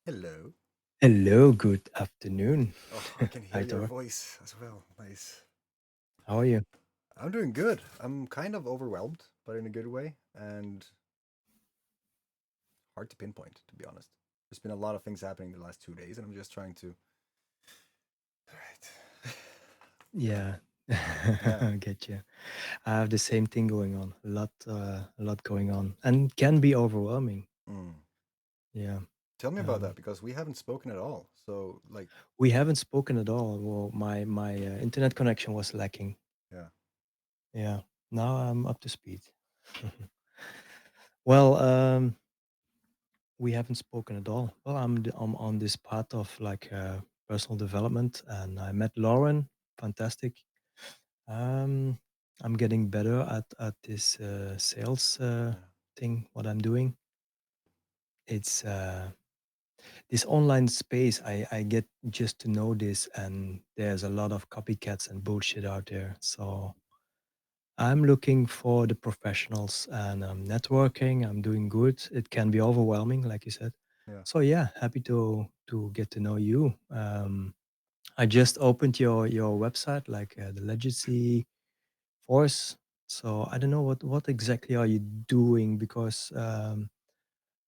Hello. Hello, good afternoon, Oh, I can hear your Aitor. voice as well. Nice. How are you? I'm doing good. I'm kind of overwhelmed, but in a good way, and hard to pinpoint, to be honest. There's been a lot of things happening the last 2 days, and I'm just trying to. All right. Yeah, Yeah. I get you. I have the same thing going on. A lot going on, and can be overwhelming. Mm. Yeah. Tell me about Um, that because we haven't spoken at all. So, like, we haven't spoken at all. Well, my internet connection was lacking. yeah, Yeah. Now I'm up to speed. well, we haven't spoken at all. Well, I'm on this path of like personal development, and I met Lauren. Fantastic. Um, I'm getting better at this sales yeah, thing. What I'm doing, it's this online space. I get just to know this, and there's a lot of copycats and bullshit out there. So I'm looking for the professionals, and I'm networking. I'm doing good. It can be overwhelming, like you said. yeah, So yeah, happy to get to know you. I just opened your website, like the Legacy Force. So I don't know what exactly are you doing, because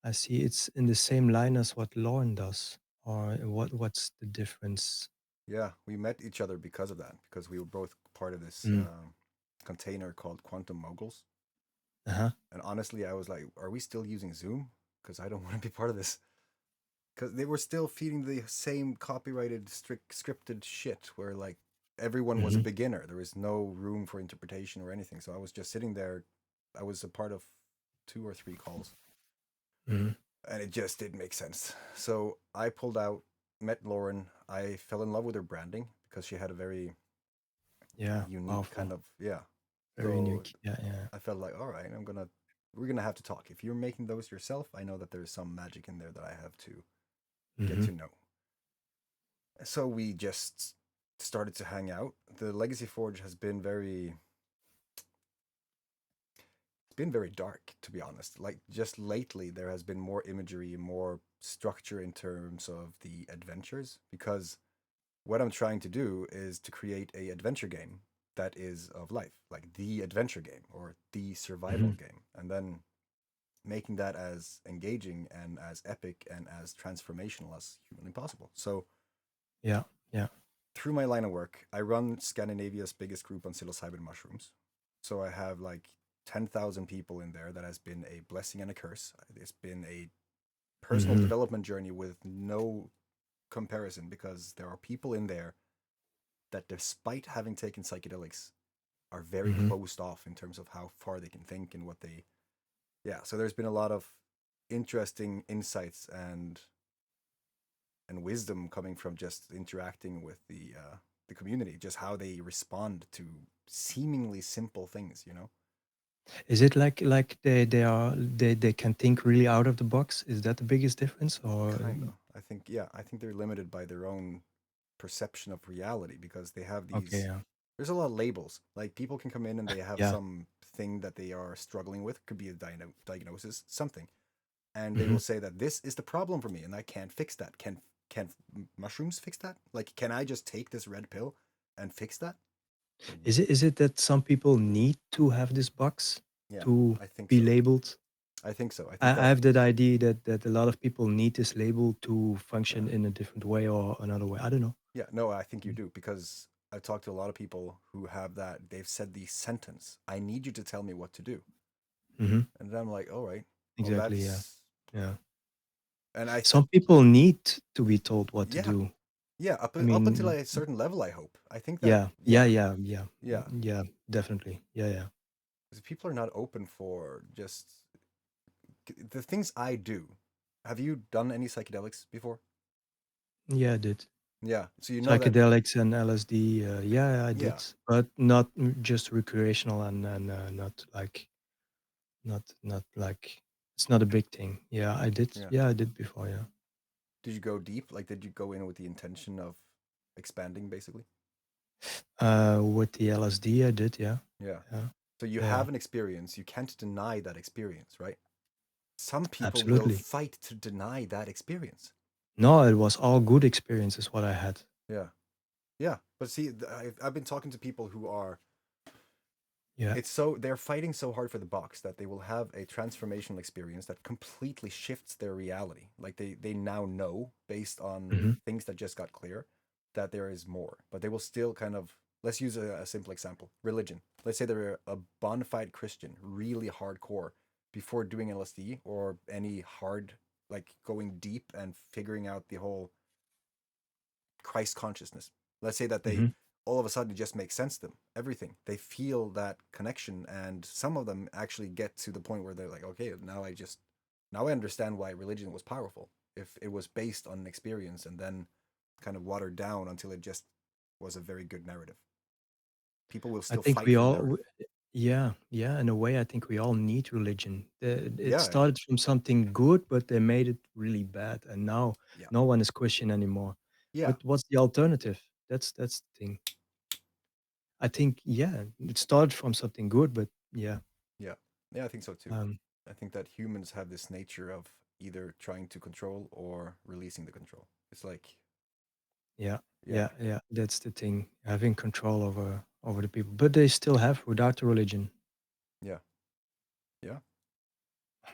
I see it's in the same line as what Lauren does, or what's the difference? yeah. We met each other because of that, because we were both part of this Mm. container called Quantum Moguls. Uh-huh. And honestly, I was like, are we still using Zoom? Because I don't want to be part of this. Because they were still feeding the same copyrighted, strict, scripted shit where like everyone was a Hmm. beginner. There was no room for interpretation or anything. So I was just sitting there. I was a part of two or three calls, Hmm. and it just didn't make sense. So I pulled out, met Lauren. I fell in love with her branding because she had a very Yeah, unique kind powerful, of yeah. very So unique. Yeah, yeah. I felt like, all right, we're gonna have to talk. If you're making those yourself, I know that there's some magic in there that I have to get Hmm. to know. So we just started to hang out. The Legacy Forge has been very dark, to be honest. Like just lately there has been more imagery, more structure in terms of the adventures, because what I'm trying to do is to create a adventure game that is of life, like the adventure game or the survival Hmm. game, and then making that as engaging and as epic and as transformational as humanly possible. So Yeah, yeah. through my line of work, I run Scandinavia's biggest group on psilocybin mushrooms. So I have like 10,000 people in there. That has been a blessing and a curse. It's been a personal Hmm. development journey with no comparison, because there are people in there that, despite having taken psychedelics, are very Hmm. closed off in terms of how far they can think and what they. Yeah. So there's been a lot of interesting insights and wisdom coming from just interacting with the community, just how they respond to seemingly simple things, you know? Is it like they can think really out of the box? Is that the biggest difference, or Kind of. I think, yeah, I think they're limited by their own perception of reality, because they have okay? these. Yeah, There's a lot of labels. Like people can come in and they have yeah. some thing that they are struggling with, could be a diagnosis, something, and they Hmm. will say that this is the problem for me and I can't fix that. Can mushrooms fix that? Like, can I just take this red pill and fix that? Is it that some people need to have this box Yeah, to I think be so. labeled? I think so. I I think I that, have that idea that a lot of people need this label to yeah, function in a different way or another way. I don't know. yeah. No, I think you do, because I've talked to a lot of people who have that. They've said the sentence, "I need you to tell me what to do," Hmm. and then I'm like, all right, well, Exactly. Yeah. that's, Yeah. and Some people need to be told what to yeah, do. yeah. I Up until mean, a certain level, I hope. I think that, yeah, yeah, yeah, yeah, yeah, yeah, yeah. Definitely. Yeah, yeah, because people are not open for just the things I do. Have you done any psychedelics before? yeah. I did Yeah, so you know that, psychedelics and LSD. Yeah, I did, yeah, but not just recreational, and not like not like it's not a big thing. Yeah, I did. yeah. Yeah, I did before. Yeah. Did you go deep? Like, did you go in with the intention of expanding, basically? With the LSD, I did. Yeah, Yeah. yeah, So you yeah. have an experience. You can't deny that experience, right? Some people will Absolutely. fight to deny that experience. No, it was all good experiences what I had. Yeah, yeah. But see, I've been talking to people who are, Yeah. it's so they're fighting so hard for the box that they will have a transformational experience that completely shifts their reality. Like they now know based on Mhm. things that just got clear that there is more, but they will still kind of, let's use a simple example, religion. Let's say they're a bona fide Christian, really hardcore before doing LSD or any hard, like going deep and figuring out the whole Christ consciousness. Let's say that they Mhm. all of a sudden it just makes sense to them. Everything. They feel that connection, and some of them actually get to the point where they're like, okay, now I understand why religion was powerful. If it was based on an experience and then kind of watered down until it just was a very good narrative. People will I still think fight we for the all narrative. yeah, yeah, in a way, I think we all need religion. It Yeah, started from something good, but they made it really bad, and now yeah, no one is Christian anymore. yeah, What's the alternative? That's the thing. I think, yeah, it started from something good, but yeah, yeah, yeah. I think so too. um, I think that humans have this nature of either trying to control or releasing the control. It's like, yeah, yeah, yeah, that's the thing, having control over the people, but they still have without the religion. yeah, yeah.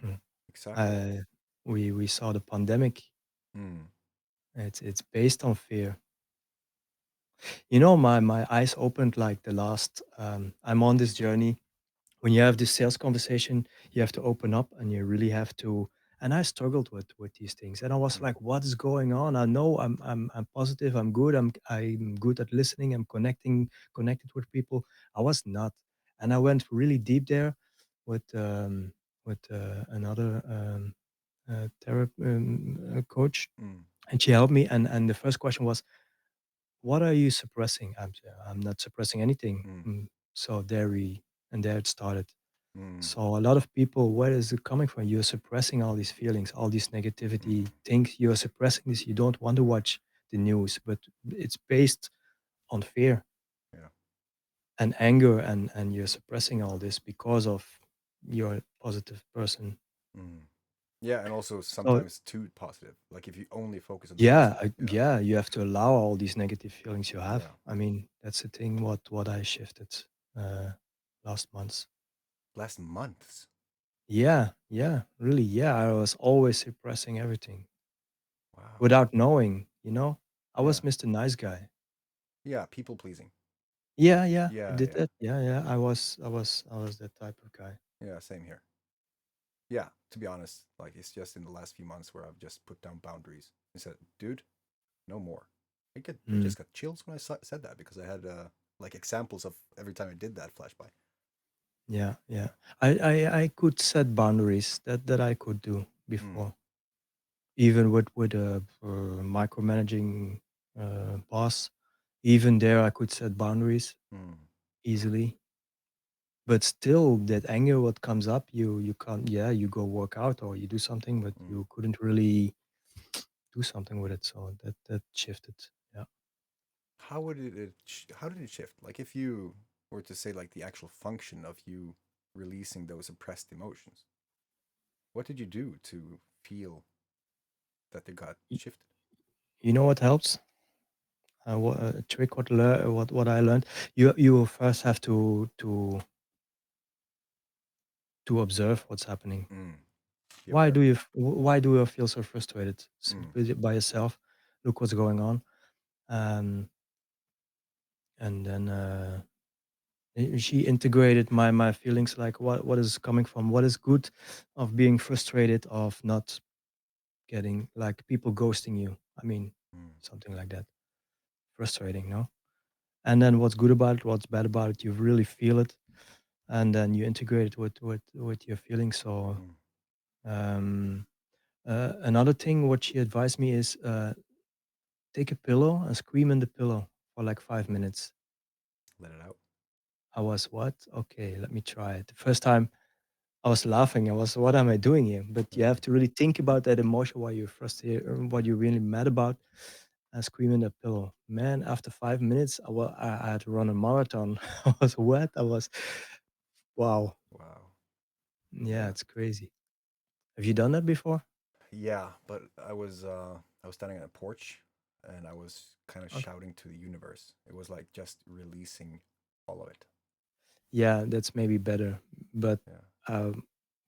Mhm. Exactly. Uh, we saw the pandemic. Mm, It's based on fear. You know, my eyes opened like the last. I'm on this journey. When you have this sales conversation, you have to open up, and you really have to. And I struggled with these things, and I was mm, like, "What is going on?" I know I'm positive. I'm good. I'm good at listening. I'm connected with people. I was not, and I went really deep there with another therapy coach, mm, and she helped me. And the first question was, what are you suppressing? I'm not suppressing anything. mm, So there it started. mm, So a lot of people, where is it coming from? You're suppressing all these feelings, all these negativity mm. things. You're suppressing this. You don't want to watch the news, but it's based on fear Yeah. and anger, and you're suppressing all this because of you're a positive person. Mm. Yeah, and also So sometimes too positive. Like if you only focus on the yeah, positive. Yeah. yeah, you have to allow all these negative feelings you have. Yeah. I mean, that's the thing. What I shifted uh, last month. Last months. Yeah, yeah, really. Yeah, I was always suppressing everything Wow. without knowing. I Yeah. was Mr. Nice Guy. Yeah. People pleasing. Yeah, yeah, I Yeah. did Yeah. that. Yeah, yeah. I was that type of guy. Yeah. Same here. Yeah. To be honest, like it's just in the last few months where I've just put down boundaries and said, dude, no more. I Mm, just got chills when I said that because I had like examples of every time I did that flash by. yeah, yeah. Yeah. I could set boundaries that I could do Mm. before, even with a micromanaging boss. Even there, I could set boundaries Mm. easily. But still, that anger, what comes up, you can't. Yeah, you go work out or you do something, but Mm. you couldn't really do something with it. So that shifted. Yeah. How did it shift? Like if you were to say like the actual function of you releasing those oppressed emotions, what did you do to feel that they got Y- shifted? You know what helps? A trick what I learned. You first have to observe what's happening. Mm. Be Why aware. do why do you feel so frustrated? Sit Mm. with it by yourself. Look what's going on. Um, and then she integrated my feelings, like what is coming from, what is good of being frustrated, of not getting, like, people ghosting you. I mean, Mm. something like that. Frustrating, no? And then what's good about it, what's bad about it, you really feel it, and then you integrate it with your feelings. So Mm. um, another thing what she advised me is, take a pillow and scream in the pillow for like 5 minutes. Let it out. I was, what? Okay, let me try it. The first time I was laughing. I was, what am I doing here? But you have Mm. to really think about that emotion, what you're frustrated, or what you're really mad about, and scream in the pillow. Man, after 5 minutes, I had to run a marathon. I was wet. I was, wow. Wow. Yeah, Yeah. it's crazy. Have you done that before? Yeah, but I was I was standing on a porch and I was kind of Okay. shouting to the universe. It was like just releasing all of it. Yeah, that's maybe better, but Yeah. I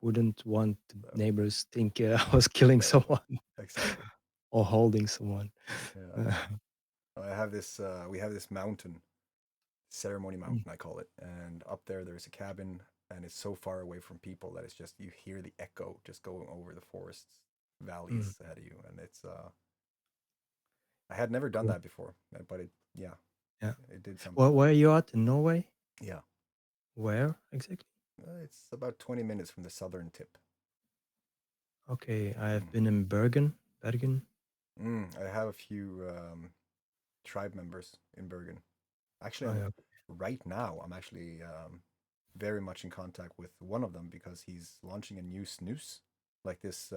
wouldn't want the So, neighbors think I was killing no, someone exactly. or holding someone. Yeah. Uh, I have this, we have this mountain, Ceremony mm, Mountain, I call it. And up there, there's a cabin and it's so far away from people that it's just, you hear the echo just going over the forests, mm, valleys ahead of you. And it's, I had never done cool. that before, but it, yeah, Yeah. it did Well, something. where are you at in Norway? Yeah. Where exactly? It's about 20 minutes from the southern tip. Okay, I have Mm. been in Bergen. Bergen. I have a few tribe members in Bergen. Actually, Oh, yeah. right now, I'm actually very much in contact with one of them because he's launching a new snus, like this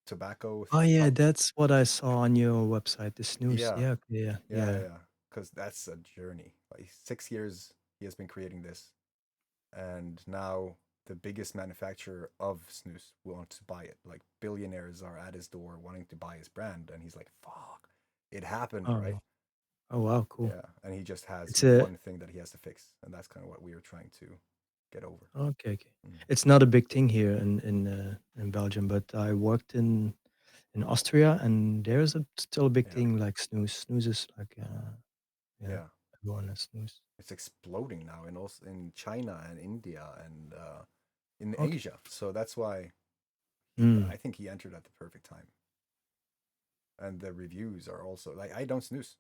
tobacco Oh, yeah, top. that's what I saw on your website. The snooze. Yeah, Yeah. Okay. Yeah. yeah, yeah, Yeah. yeah. Because that's a journey. Like 6 years he has been creating this, and now the biggest manufacturer of snus wants to buy it. Like billionaires are at his door wanting to buy his brand, and he's like, "Fuck, it happened, right?" Oh. Oh, wow. Cool. Yeah, and he just has It's a one thing that he has to fix, and that's kind of what we are trying to get over. okay. Okay. Mm. It's not a big thing here in Belgium, but I worked in Austria, and there's a still a big Yeah, thing like snooze. Snooze is like yeah, yeah, everyone has snooze. it's exploding now, and also in China and India and in Okay. Asia. So that's why Mm, I think he entered at the perfect time. And the reviews are also like I don't snooze,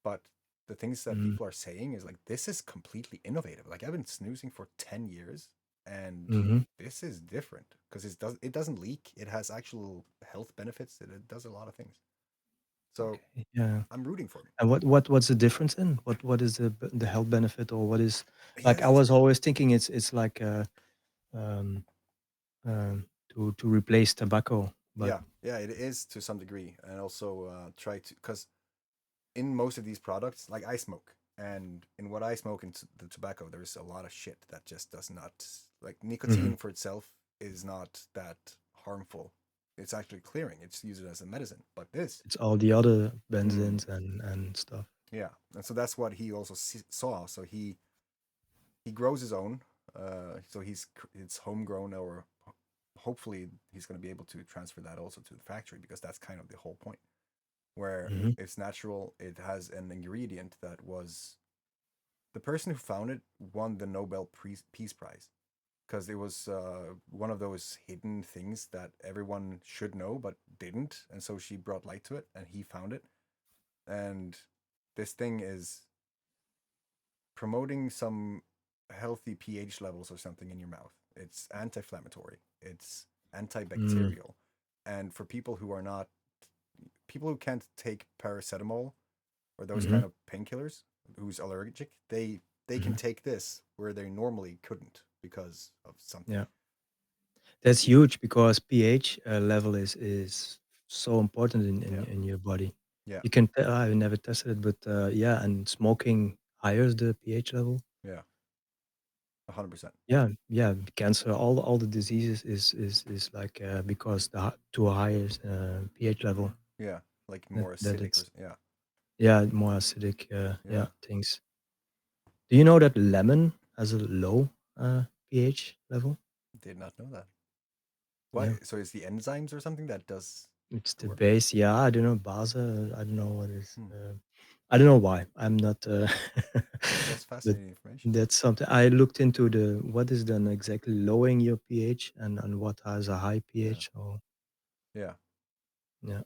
but the things that mm, people are saying is like this is completely innovative. Like I've been snoozing for 10 years, and mhm. this is different because it doesn't leak. It has actual health benefits. It does a lot of things. So Okay. Yeah. I'm rooting for him. And what's the difference in? What is the health benefit, or what is like? I Yes, was always thinking it's like um to replace tobacco, but yeah, it is to some degree, and also try to because in most of these products, like I smoke, and in what I smoke in the tobacco, there's a lot of shit that just does not like mhm, nicotine for itself is not that harmful. It's actually clearing. It's used as a medicine. But this, it's all the other mm, benzins and stuff. yeah, and so that's what he also saw. So he grows his own. So it's homegrown, or hopefully he's going to be able to transfer that also to the factory because that's kind of the whole point. Where Mhm, it's natural, it has an ingredient that was the person who found it won the Nobel Peace Prize because it was one of those hidden things that everyone should know but didn't, and so she brought light to it, and he found it. And this thing is promoting some healthy pH levels or something in your mouth. It's anti-inflammatory. It's mm, antibacterial, and for people who are not people who can't take paracetamol or those mhm, kind of painkillers who's allergic, they can mhm. take this where they normally couldn't because of something. Yeah, that's huge because pH level is so important Yeah, in your body. yeah, You can I never tested it, but yeah, and smoking higher the pH level. yeah, 100%. Yeah, yeah, cancer, all the diseases is like because the too high is pH level. Yeah, like more That acidic or it's yeah, yeah more acidic. yeah. Yeah, things. Do you know that lemon has a low pH level? Did not know that. Why? Yeah, So is the enzymes or something that does it's the the work? base. Yeah, I don't know base. I don't know what is. Hmm. I don't know why. I'm not. That's But fascinating information. that's something I looked into the what is then exactly lowering your pH and what has a high Yeah, pH. So yeah, yeah.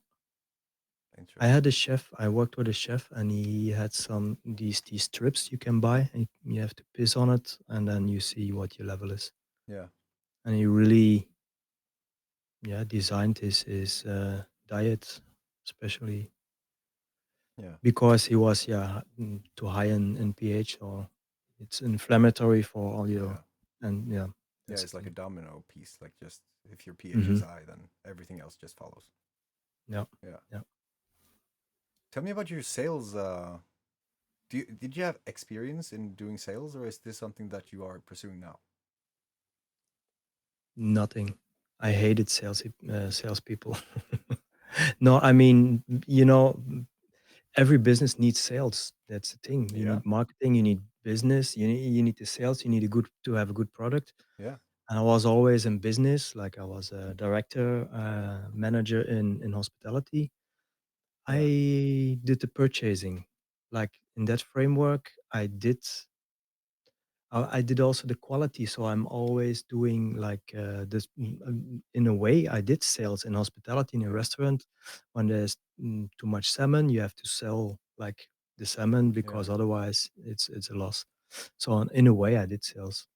I interesting. had a chef. I worked with a chef, and he had some these strips you can buy, and you have to piss on it, and then you see what your level is. Yeah, And he really, yeah, designed his diet, especially yeah, because he was too high in pH, or it's inflammatory for all your yeah, and yeah, yeah. that's the It's like a thing. domino piece. Like just if your pH is Hmm. high, then everything else just follows. Yeah, Yeah. yeah. Tell me about your sales. Did you have experience in doing sales, or is this something that you are pursuing now? Nothing. I hated salespeople. No, I mean, every business needs sales. That's the thing. You Yeah, need marketing, you need business, you need the sales, you need a good to have a good product. yeah, And I was always in business, like I was a director, manager in hospitality. yeah, I did the purchasing. Like in that framework, I did also the quality. So I'm always doing like this. In a way, I did sales in hospitality in a yeah, restaurant. When there's too much salmon, you have to sell like the salmon yeah. because otherwise it's a loss. So in a way, I did sales.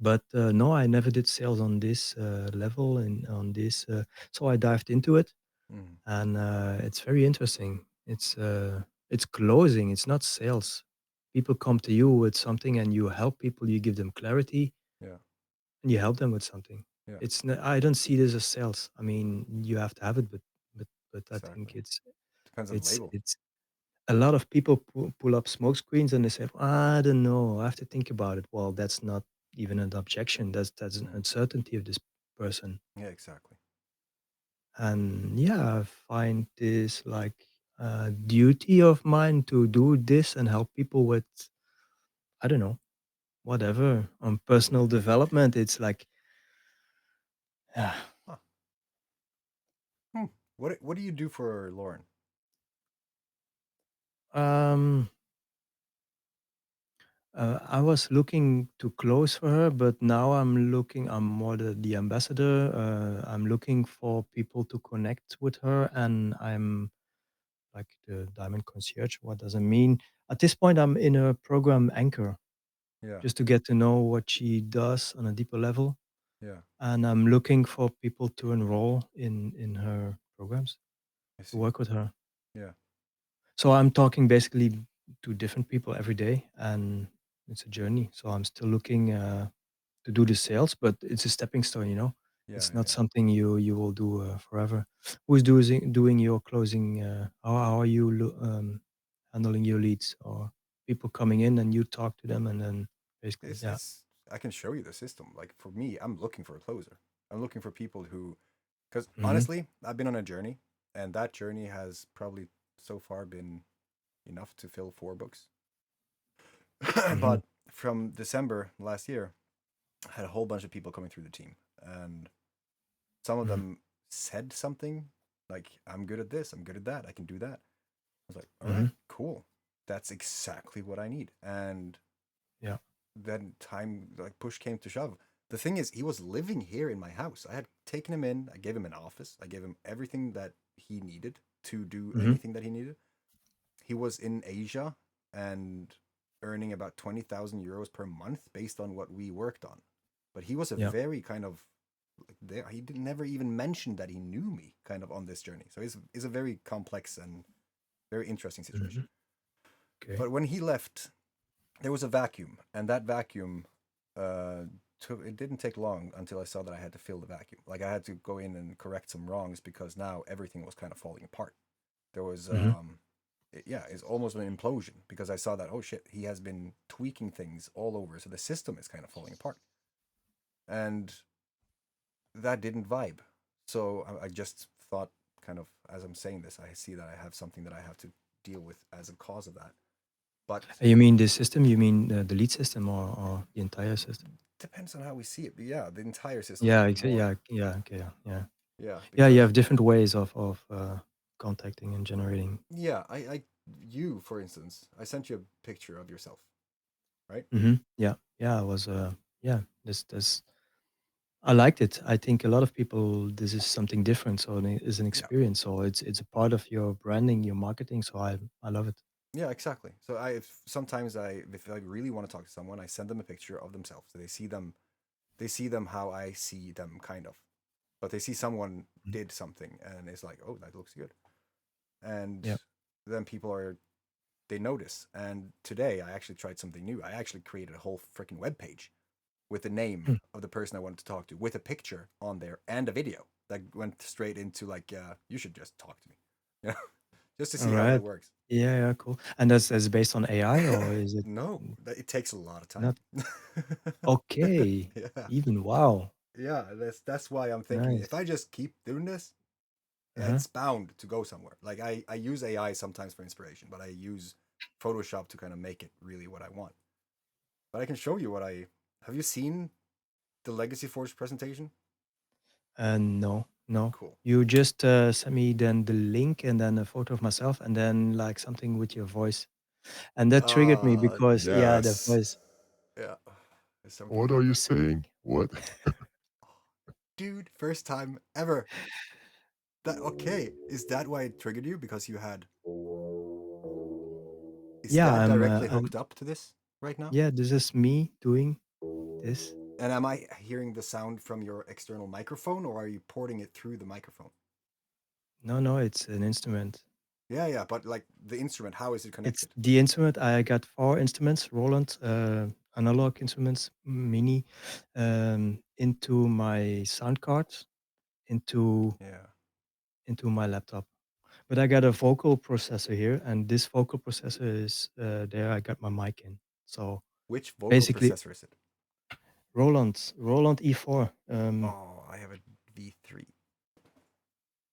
But no, I never did sales on this level and on this. So I dived into it, Mm, and it's very interesting. It's closing. It's not sales. People come to you with something, and you help people. You give them clarity, yeah, and you help them with something. yeah. I don't see this as sales. I mean, you have to have it, but I think Exactly. Depends on the it's label. it's a lot of people pull up smoke screens and they say, I don't know, I have to think about it. Well, that's not even an objection. That's an Mm, uncertainty of this person. yeah, exactly. And yeah, I find this like a duty of mine to do this and help people with, I don't know, whatever on personal development. It's like, yeah, Huh. Hmm. What do you do for Lauren? um, I was looking to close for her, but now I'm more the ambassador. I'm looking for people to connect with her, and I'm like the diamond concierge. What does it mean? At this point, I'm in a program anchor Yeah, just to get to know what she does on a deeper level. yeah. And I'm looking for people to enroll in her programs I to see. work with her. Yeah, So I'm talking basically to different people every day, and it's a journey. So I'm still looking to do the sales, but it's a stepping stone. yeah, It's yeah, not yeah. something you will do forever. Who's doing your closing? How are you handling your leads or people coming in and you talk to them and then basically, yeah. It's. I can show you the system. Like for me, I'm looking for a closer. I'm looking for people who, because Hmm. honestly, I've been on a journey, and that journey has probably so far been enough to fill 4 books. Hmm. But from December last year, I had a whole bunch of people coming through the team, and some of Hmm. them said something like, "I'm good at this. I'm good at that. I can do that." I was like, "All Hmm. right, cool. That's exactly what I need." And Yeah. then time like push came to shove. The thing is, he was living here in my house. I had taken him in. I gave him an office. I gave him everything that he needed to do Hmm. anything that he needed. He was in Asia and earning about 20,000 euros per month based on what we worked on. But he was a Yeah. very kind of like there. He did never even mention that he knew me kind of on this journey. So it's a very complex and very interesting situation. Hmm. Okay. But when he left, there was a vacuum, and that vacuum uh, it didn't take long until I saw that I had to fill the vacuum. Like I had to go in and correct some wrongs because now everything was kind of falling apart. There was Hmm. yeah, it's almost an implosion because I saw that, oh shit, he has been tweaking things all over, so the system is kind of falling apart, and that didn't vibe. So I just thought, kind of as I'm saying this, I see that I have something that I have to deal with as a cause of that. But You mean the system? You mean the lead system or the entire system? depends on how we see it. But yeah, the entire system Yeah, might be exactly. more. Yeah, yeah, okay, yeah, yeah. Yeah, Yeah, you because have different ways of contacting and generating. yeah, you for instance, I sent you a picture of yourself, right? Yeah, yeah. I was yeah. This I liked it. I think a lot of people this is something different. So it is an Yeah, experience. So it's a part of your branding, your marketing. So I love it. yeah, exactly. So sometimes if I really want to talk to someone, I send them a picture of themselves. So they see them how I see them, kind of. But they see someone Mhm. did something, and it's like, oh, that looks good. And Yeah. then people are they notice. And today I actually tried something new. I actually created a whole freaking web page with the name Mm. of the person I wanted to talk to, with a picture on there and a video that went straight into like, you should just talk to me, you know, just to All see how that right. works. Yeah, yeah, cool. And that's based on AI or is it No, it takes a lot of time. not? Okay. Yeah, Even wow. yeah. That's why I'm thinking if Nice. I just keep doing this, Uh-huh. it's bound to go somewhere. Like I use AI sometimes for inspiration, but I use Photoshop to kind of make it really what I want. But I can show you what I have. You seen the Legacy Forge presentation? No, no. Cool. You just sent me then the link and then a photo of myself and then like something with your voice. And that triggered me because yeah, the Yes. voice. Yeah. There's some What people are out you there. saying? What? Dude, first time ever. That okay. Is that why it triggered you? Because you had is Yeah, that directly I'm hooked up to this right now? yeah, this is me doing this. And am I hearing the sound from your external microphone or are you porting it through the microphone? No, no, it's an instrument. Yeah, yeah, but like the instrument, how is it It's connected? the instrument. I got four instruments, Roland, analog instruments, mini, into my sound card, into Yeah. into my laptop. But I got a vocal processor here, and this vocal processor is there. I got my mic in. So Which vocal basically, processor is it? Roland E4. Oh, I have a V3.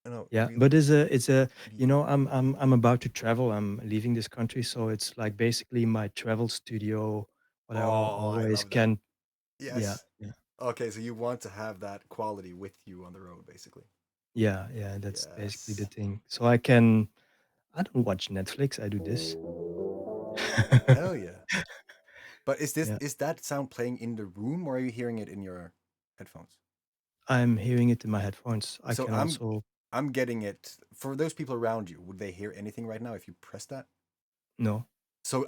No, Yeah, really but it's a you know V4. I'm about to travel. I'm leaving this country, so it's like basically my travel studio. What I Oh, I always love that. can. Yeah, Yes. yeah. Okay, so you want to have that quality with you on the road, basically. Yeah, yeah, that's basically the Yes. thing. So I can I don't watch Netflix, I do this. Hell yeah. But Yeah. is that sound playing in the room or are you hearing it in your headphones? I'm hearing it in my headphones. I So can also I'm getting it for those people around you. Would they hear anything right now if you press that? no. So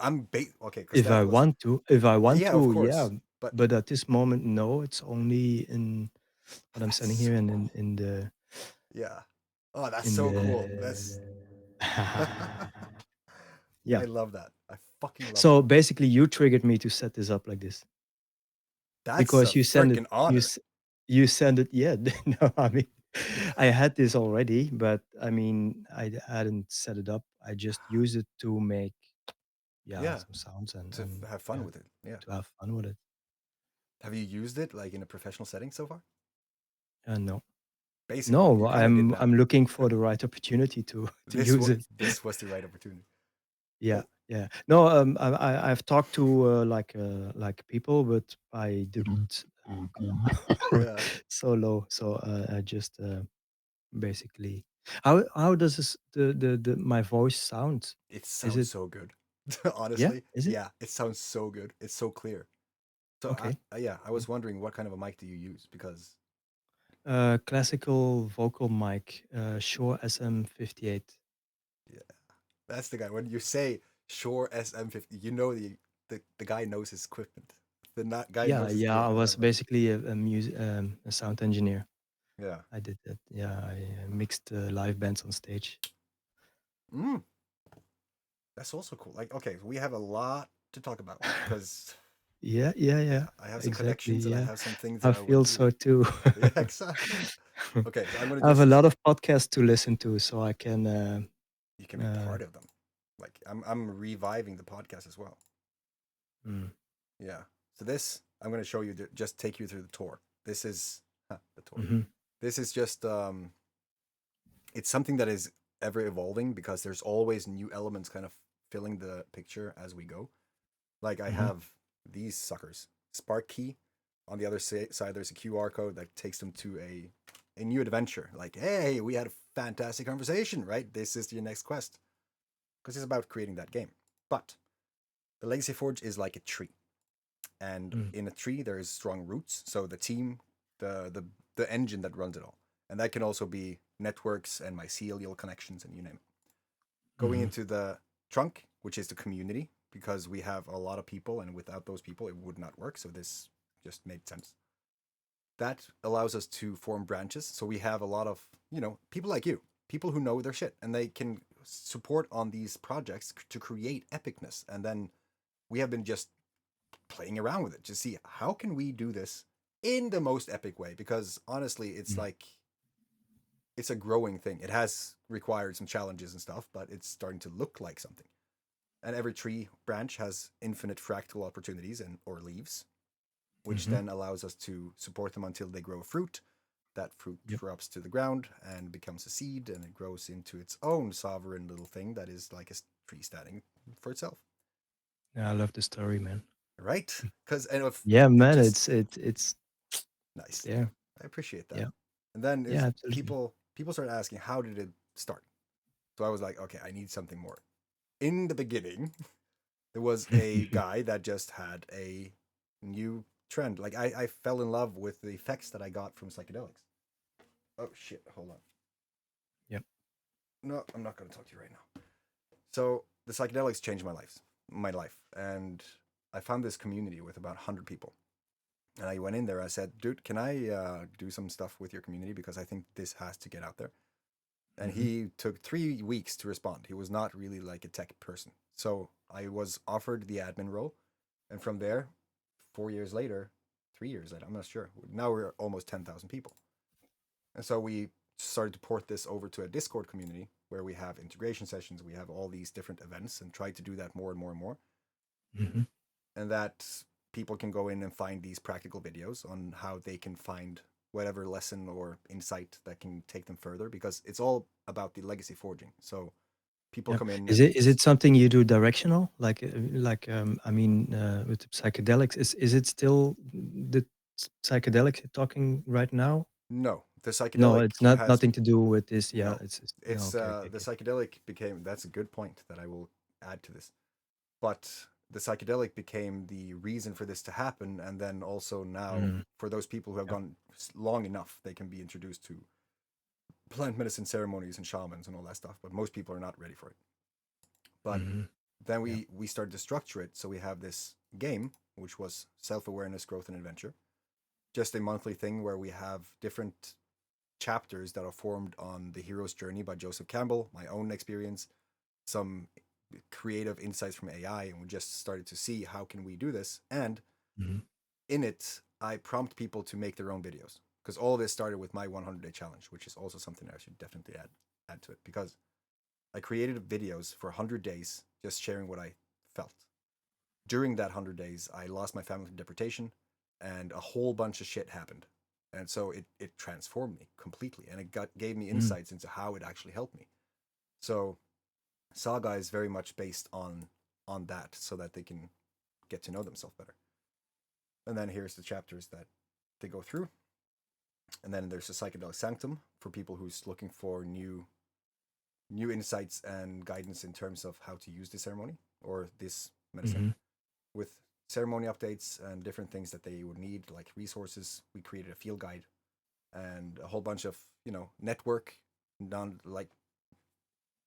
okay, because that was If I want yeah, of to, yeah. course. But But at this moment, no, it's only in what I'm that's sending here so and cool. Yeah. Oh, that's in so cool. the That's I yeah. love that. I fucking love So that. basically you triggered me to set this up like this That's a because freaking honor. you send it yeah, no, I mean I had this already, but I mean hadn't set it up. I just use it to make yeah, Yeah, some sounds to and have fun yeah, with it. Yeah. to have fun with it. Have you used it like in a professional setting so far? No. Basically, you No, kind of did now. I'm looking for the right opportunity to to use it. This was the right opportunity. Yeah, Oh, yeah. No, I've talked to like people, but I didn't go yeah. so low. So I just basically how does this the my voice sound? It Is sounds it so good. yeah? Honestly, Is it yeah, it sounds so good. It's so clear. So okay? yeah, I Cool. was wondering what kind of a mic do you use because Classical vocal mic, Shure SM58. yeah, that's the guy. When you say Shure SM50, you know the guy knows his equipment. Guy Yeah, knows his yeah. gear. I I was love it. basically a music a sound engineer. Yeah. I did that. Yeah, I mixed live bands on stage. Mm, that's also cool. Like, okay, we have a lot to talk about because Yeah, yeah, yeah. I have some Exactly. connections and I Yeah, have some things I that I want feel to do. so too. Yeah, exactly. Okay, so I'm gonna I have a just lot of podcasts to listen to, so I can. you can be Uh, part of them. Like I'm reviving the podcast as well. mm, Yeah. So this I'm gonna show you just take you through the tour. This is the tour. mhm, This is just it's something that is ever evolving because there's always new elements kind of filling the picture as we go. Like I mhm, have these suckers. Spark key. On the other side, there's a QR code that takes them to a new adventure. Like, hey, we had a fantastic conversation, right? This is your next quest. Because it's about creating that game. But the Legacy Forge is like a tree. And mm, in a tree, there is strong roots. So the team, the engine that runs it all. And that can also be networks and mycelial connections and you name it. Going mhm, into the trunk, which is the community, because we have a lot of people, and without those people, it would not work. So this just made sense. That allows us to form branches. So we have a lot of, people like you, people who know their shit, and they can support on these projects to create epicness. And then we have been just playing around with it to see how can we do this in the most epic way. Because honestly, it's mm, like it's a growing thing. It has required some challenges and stuff, but it's starting to look like something. And every tree branch has infinite fractal opportunities and or leaves, which mhm, then allows us to support them until they grow fruit. that fruit Yep. drops to the ground and becomes a seed, and it grows into its own sovereign little thing that is like a tree standing for itself. Yeah, I love the story, man. Right? Mm. Because and if Yeah, it man, just it's nice. there. I appreciate that. Yeah. And then Yeah, is absolutely. people started asking how did it start? So I was like, okay, I need something more. In the beginning, there was a guy that just had a new trend. Like I fell in love with the effects that I got from psychedelics. Oh shit, hold on. Yep. No, I'm not gonna talk to you right now. So the psychedelics changed my life. And I found this community with about 100 people. And I went in there. I said, dude, can I do some stuff with your community? Because I think this has to get out there. And Mhm. he took 3 weeks to respond. He was not really like a tech person. So I was offered the admin role. And from there, 4 years later, 3 years later, I'm not sure. Now we're almost 10,000 people. And so we started to port this over to a Discord community where we have integration sessions, we have all these different events, and try to do that more and more and more. Mhm. And that people can go in and find these practical videos on how they can find whatever lesson or insight that can take them further, because it's all about the legacy forging. So people Yeah. come in Is and it something you do directional? I mean, with the psychedelics, is it still the psychedelics you're talking right now? no, the No, psychedelic it's not has nothing to do with this. Yeah, no. it's no. It's Okay, okay, the okay. psychedelic became, that's a good point that I will add to this. But the psychedelic became the reason for this to happen, and then also now Mm, for those people who have yeah. gone long enough, they can be introduced to plant medicine ceremonies and shamans and all that stuff. But most people are not ready for it. But Mhm. then Yeah. we started to structure it, so we have this game which was self-awareness, growth, and adventure, just a monthly thing where we have different chapters that are formed on the hero's journey by Joseph Campbell, my own experience, some creative insights from AI, and we just started to see how can we do this. And Mhm. in it, I prompt people to make their own videos, because all of this started with my 100-day challenge, which is also something I should definitely add to it, because I created videos for 100 days just sharing what I felt. During that 100 days, I lost my family to deportation, and a whole bunch of shit happened. And so it transformed me completely, and it gave me Mm. insights into how it actually helped me. So Saga is very much based on that, so that they can get to know themselves better. And then here's the chapters that they go through. And then there's a psychedelic sanctum for people who's looking for new insights and guidance in terms of how to use the ceremony or this medicine, Mhm. with ceremony updates and different things that they would need, like resources. We created a field guide and a whole bunch of network. Done like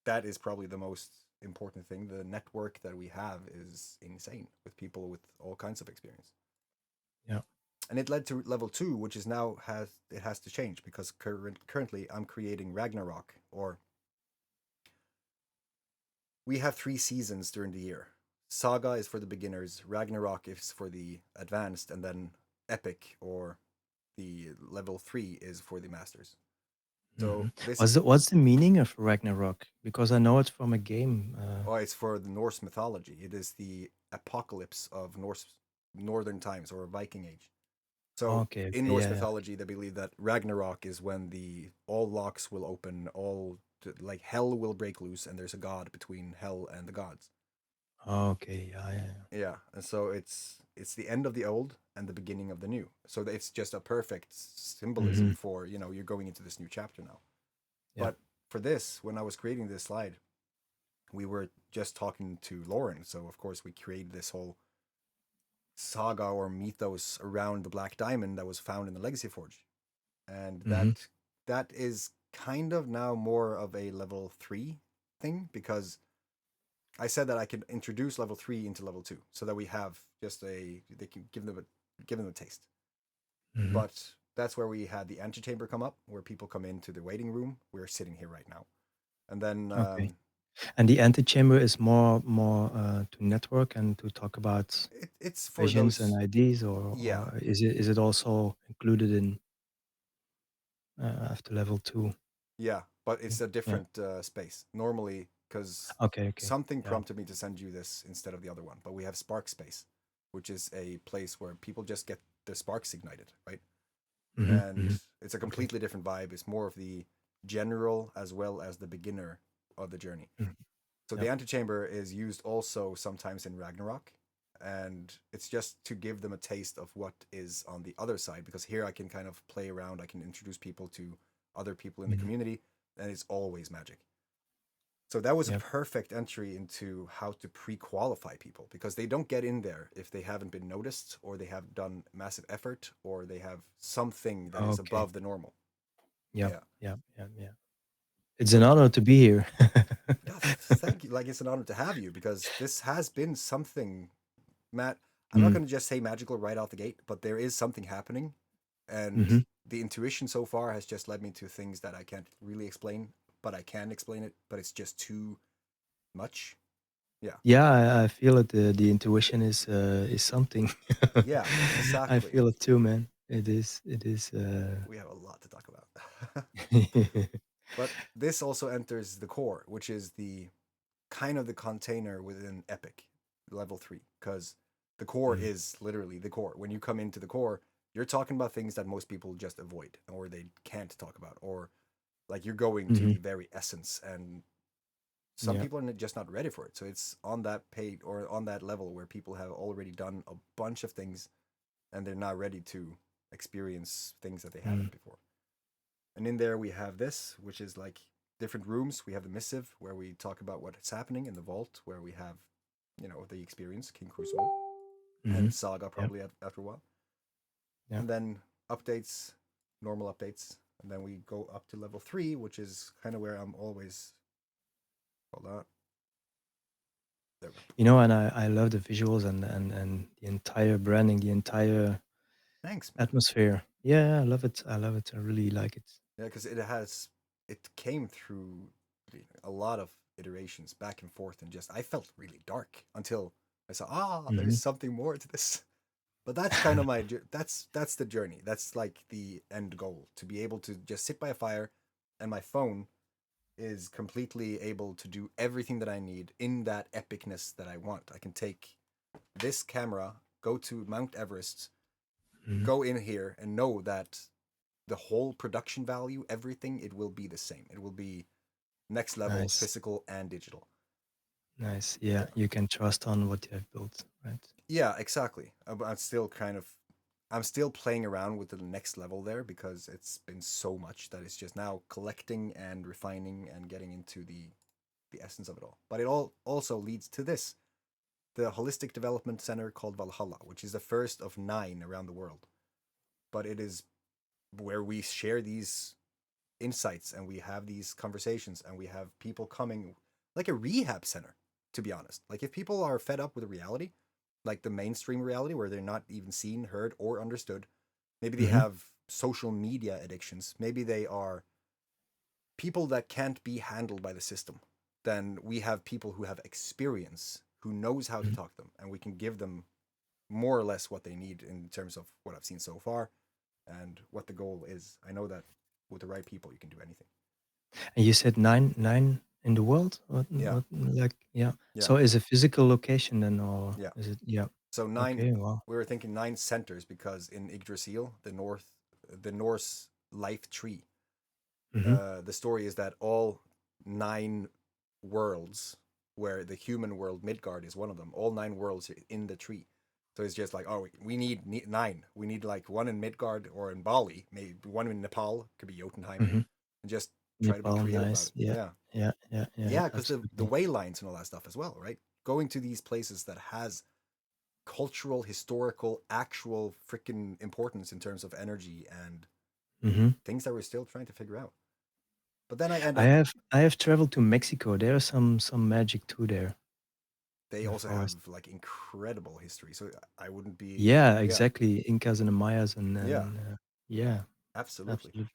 that is probably the most important thing. The network that we have is insane, with people with all kinds of experience. Yeah. And it led to level 2, which is now has to change, because currently I'm creating Ragnarok, or we have 3 seasons during the year. Saga is for the beginners, Ragnarok is for the advanced, and then Epic, or the level 3, is for the masters. So Mhm. this is What's the meaning of Ragnarok? Because I know it's from a game. oh, it's for the Norse mythology. It is the apocalypse of northern times, or Viking age. So Okay, in okay, Norse yeah, yeah. mythology, they believe that Ragnarok is when the all locks will open, like hell will break loose, and there's a god between hell and the gods. Okay, yeah, yeah, yeah. Yeah, and so it's the end of the old and the beginning of the new. So it's just a perfect symbolism Mhm. for you're going into this new chapter now. Yeah. But for this, when I was creating this slide, we were just talking to Lauren, so of course we created this whole saga or mythos around the Black Diamond that was found in the Legacy Forge, and Mhm. that is kind of now more of a level 3 thing, because I said that I could introduce level 3 into level 2, so that we have just they can give them a taste. Mhm. But that's where we had the antechamber come up, where people come into the waiting room. We're sitting here right now, and then Okay. And the antechamber is more to network and to talk about it's for visions and those. ideas, Yeah, or is it also included in after level 2? yeah, but it's a Yeah. different space normally, because Okay, okay. something Yeah. prompted me to send you this instead of the other one. But we have Spark Space, which is a place where people just get their sparks ignited, right? Mhm, and mhm. it's a Okay. completely different vibe. It's more of the general as well as the beginner of the journey. Mhm. So the Yep. antechamber is used also sometimes in Ragnarok, and it's just to give them a taste of what is on the other side. Because here I can kind of play around, I can introduce people to other people in the Mhm. community, and it's always magic. So that was a Yep. perfect entry into how to pre-qualify people because they don't get in there if they haven't been noticed or they have done massive effort or they have something that is Okay. above the normal. Yep. Yeah. Yep. Yep. Yeah. It's an So honor to be here. yeah, thank you. Like it's an honor to have you because this has been something, Matt. I'm not Mm. going to just say magical right out the gate, but there is something happening, and Mhm. the intuition so far has just led me to things that I can't really explain, but I can explain it, but it's just too much. Yeah. Yeah, I feel it. The intuition is something. Yeah, I exactly. feel it too, man. It is. It is. We have a lot to talk about. But this also enters the core, which is the kind of the container within Epic level 3 because the core Mm. is literally the core. When you come into the core, you're talking about things that most people just avoid or they can't talk about or like you're going to Mhm. the very essence and some Yeah. people are just not ready for it. So it's on that page or on that level where people have already done a bunch of things and they're not ready to experience things that they Mm. haven't before. And in there we have this, which is like different rooms. We have the missive where we talk about what's happening in the vault, where we have, the experience, King Crucible, and Mhm. Saga Yep. probably after a while. Yep. And then updates, normal updates. And then we go up to level 3, which is kind of where I'm always. Hold on. There we go. And I love the visuals and the entire branding, the entire Thanks, man. atmosphere. Yeah, I love it. I love it. I really like it. Yeah, because it came through a lot of iterations back and forth, and just I felt really dark until I saw, there's Mhm. something more to this. But that's kind of that's the journey. That's like the end goal to be able to just sit by a fire, and my phone is completely able to do everything that I need in that epicness that I want. I can take this camera, go to Mount Everest, Mhm. go in here, and know that the whole production value, everything, it will be the same. It will be next level, Nice. physical and digital. Nice. Yeah, Yeah. you can trust on what you have built, right? Yeah, exactly. I'm still I'm still playing around with the next level there because it's been so much that it's just now collecting and refining and getting into the essence of it all. But it all also leads to this, the holistic development center called Valhalla, which is the first of 9 around the world. But it is where we share these insights and we have these conversations and we have people coming like a rehab center, to be honest. Like if people are fed up with reality, like the mainstream reality where they're not even seen, heard, or understood, maybe they Mhm. have social media addictions, maybe they are people that can't be handled by the system, then we have people who have experience, who knows how to Mhm. talk to them, and we can give them more or less what they need in terms of what I've seen so far and what the goal is. I know that with the right people, you can do anything. And you said nine in the world? Yeah, Like, yeah. yeah, So is a physical location then, or yeah. is it? Yeah. So nine, Okay. Wow. we were thinking 9 centers because in Yggdrasil, the Norse life tree, Mhm. the story is that all 9 worlds, where the human world Midgard is one of them, all 9 worlds are in the tree. So it's just like, oh, we need 9. We need like one in Midgard or in Bali, maybe one in Nepal, could be Jotunheim, Mhm. and just try to be Nepal, creative about nice. it. Yeah. Yeah, Yeah. Yeah. Yeah. yeah, because the Absolutely. way lines and all that stuff as well, right? Going to these places that has cultural, historical, actual freaking importance in terms of energy and Mhm. things that we're still trying to figure out. But then I end I up, have I have traveled to Mexico. There's some magic too there they in the also have forest. like incredible history. So I wouldn't be, Yeah, yeah, exactly. Incas and the Mayas yeah, yeah, absolutely. absolutely.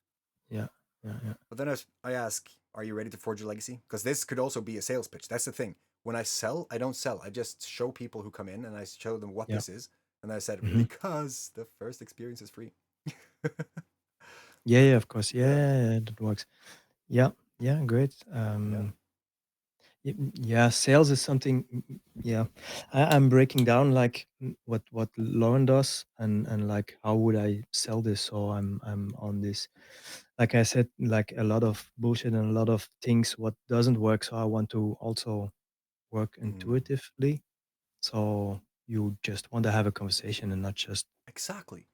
Yeah. Yeah. Yeah. But then I ask, are you ready to forge your legacy? Because this could also be a sales pitch. That's the thing. When I sell, I don't sell. I just show people who come in and I show them what Yeah. this is. And I said, Mhm. because the first experience is free. Yeah, yeah, of course. Yeah, Yeah, yeah, yeah, that works. Yeah. Yeah, great. yeah. Yeah, sales is something. Yeah, I'm breaking down like what Lauren does, and like how would I sell this? So I'm on this. Like I said, like a lot of bullshit and a lot of things what doesn't work. So I want to also work Mm, intuitively. So you just want to have a conversation and not just exactly.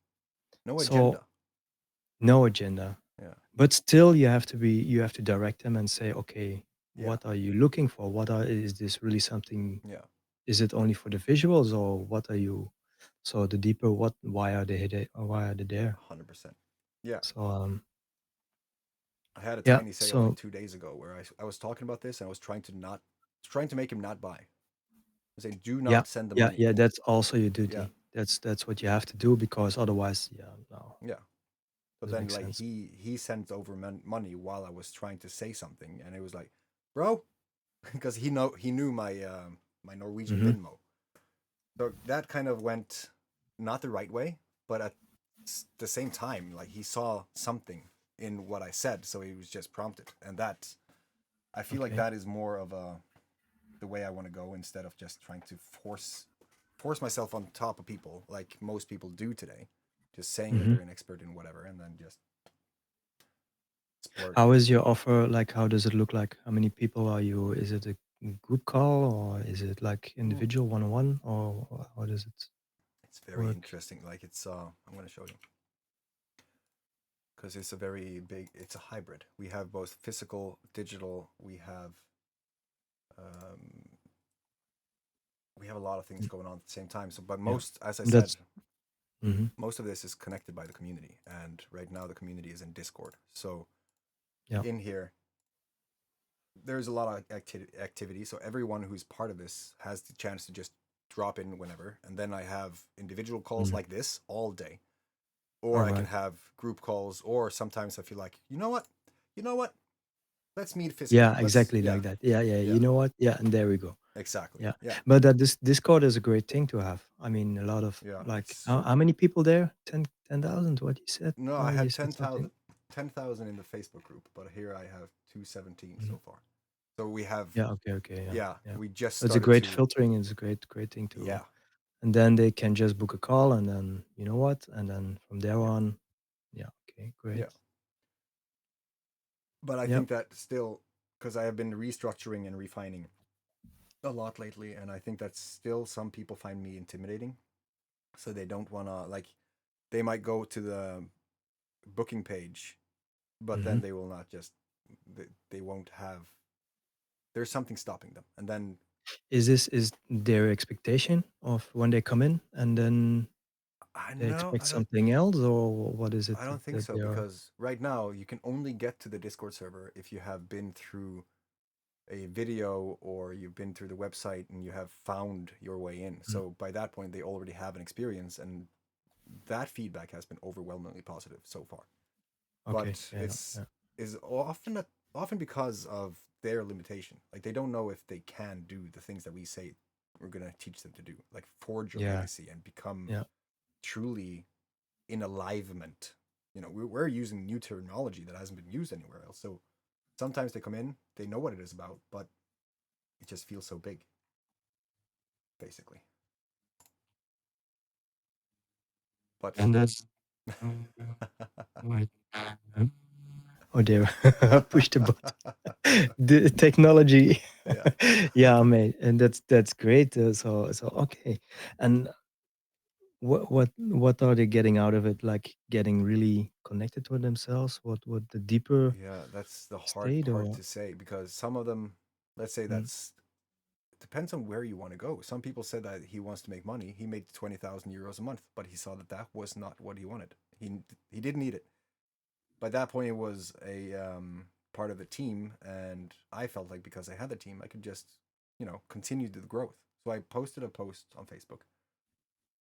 No so agenda. no agenda. Yeah. But still, you have to direct them and say, okay, Yeah. what are you looking for? Is this really something? Yeah. Is it only for the visuals, or what are you? So the deeper, what? Why are they there? Why are they there? 100%. Yeah. So I had a yeah. tiny sale like So 2 days ago where I was talking about this and I was trying to make him not buy. I say, do yeah, not send the yeah, money. yeah. That's also your Yeah. duty. That's what you have to do because otherwise, yeah, no, Yeah. But doesn't then make like sense. he sent over money while I was trying to say something, and it was like, bro, because he knew my my Norwegian Hmm. Venmo, so that kind of went not the right way, but at the same time, like he saw something in what I said, so he was just prompted, and that I feel like Okay. that is more of a the way I want to go instead of just trying to force myself on top of people like most people do today, just saying that Hmm. they're an expert in whatever and then just How splurge. is your offer? Like, how does it look like? How many people are you? Is it a group call or is it like Mm. individual one on one or how does it It's very work? interesting. Like it's I'm gonna show you because it's a very big. It's a hybrid. We have both physical, digital. Um, we have a lot of things Mm, going on at the same time. So, but yeah, most, as I said, that's hmm most of this is connected by the community, and right now the community is in Discord. So yeah. in here, there's a lot of activity. So everyone who's part of this has the chance to just drop in whenever, and then I have individual calls Mm. like this all day, All or I can right. have group calls, or sometimes I feel like, you know what, let's meet physically. Yeah, Let's, exactly yeah, like that. Yeah, yeah. You yeah, know what? Yeah, and there we go. exactly, Yeah, yeah, but that this Discord is a great thing to have. I mean, a lot of yeah. It's like so how good. many people there? 10,000. What you said? No, I Oh, you had said something. 10,000 in the Facebook group, but here I have 217 Mhm. so far. So we have, Yeah. Okay. Okay. Yeah. yeah, Yeah. we just So it's a started great to, filtering. It's a great thing to, yeah, and then they can just book a call, and then you know what, and then from there yeah, on, yeah. Okay. yeah. Great. But I Yeah. think that still, because I have been restructuring and refining a lot lately, and I think that still some people find me intimidating. So they don't want to, like, they might go to the booking page, but Hmm. then they will not just, they won't have, there's something stopping them. And then Is their expectation of when they come in, and then I they know, expect something else, or what is it I don't think that so they are? because right now you can only get to the Discord server if you have been through a video or you've been through the website and you have found your way in. Mm. So by that point, they already have an experience, and that feedback has been overwhelmingly positive so far. Okay. But Yeah. it's Yeah. is often because of their limitation. Like they don't know if they can do the things that we say we're gonna teach them to do, like forge a Yeah. legacy and become Yeah. truly in alignment. We're using new terminology that hasn't been used anywhere else. So sometimes they come in, they know what it is about, but it just feels so big, basically. But And that's right. Oh dear, push the button. The technology. yeah, Yeah, mate, and that's great. So okay, and what are they getting out of it? Like getting really connected with themselves? What the deeper yeah, that's the hard state part or? to say because some of them, let's say Mm, that's it depends on where you want to go. Some people said that he wants to make money. He made 20,000 euros a month, but he saw that that was not what he wanted. He didn't need it. By that point, it was a part of the team, and I felt like because I had the team, I could just continue the growth. So I posted a post on Facebook,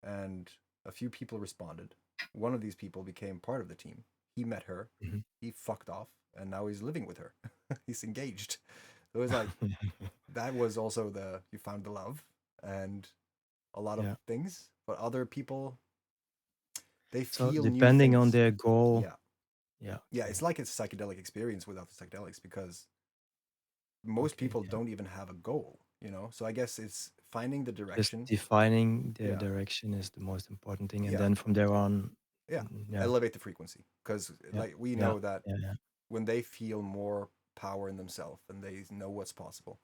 and a few people responded. One of these people became part of the team. He met her, mhm. he fucked off, and now he's living with her. He's engaged. So it was like that was also the you found the love and a lot of Yeah. things. But other people, they So feel new depending on things. their goal, Yeah, yeah, yeah. okay. It's like it's a psychedelic experience without the psychedelics because most Okay. people Yeah. don't even have a goal, you know? So I guess it's finding the Just direction. defining the Yeah. direction is the most important thing, and Yeah. then from there on, Yeah. yeah, Elevate the frequency. Because, yeah, like, we yeah, know that yeah, yeah, when they feel more power in themselves and they know what's possible,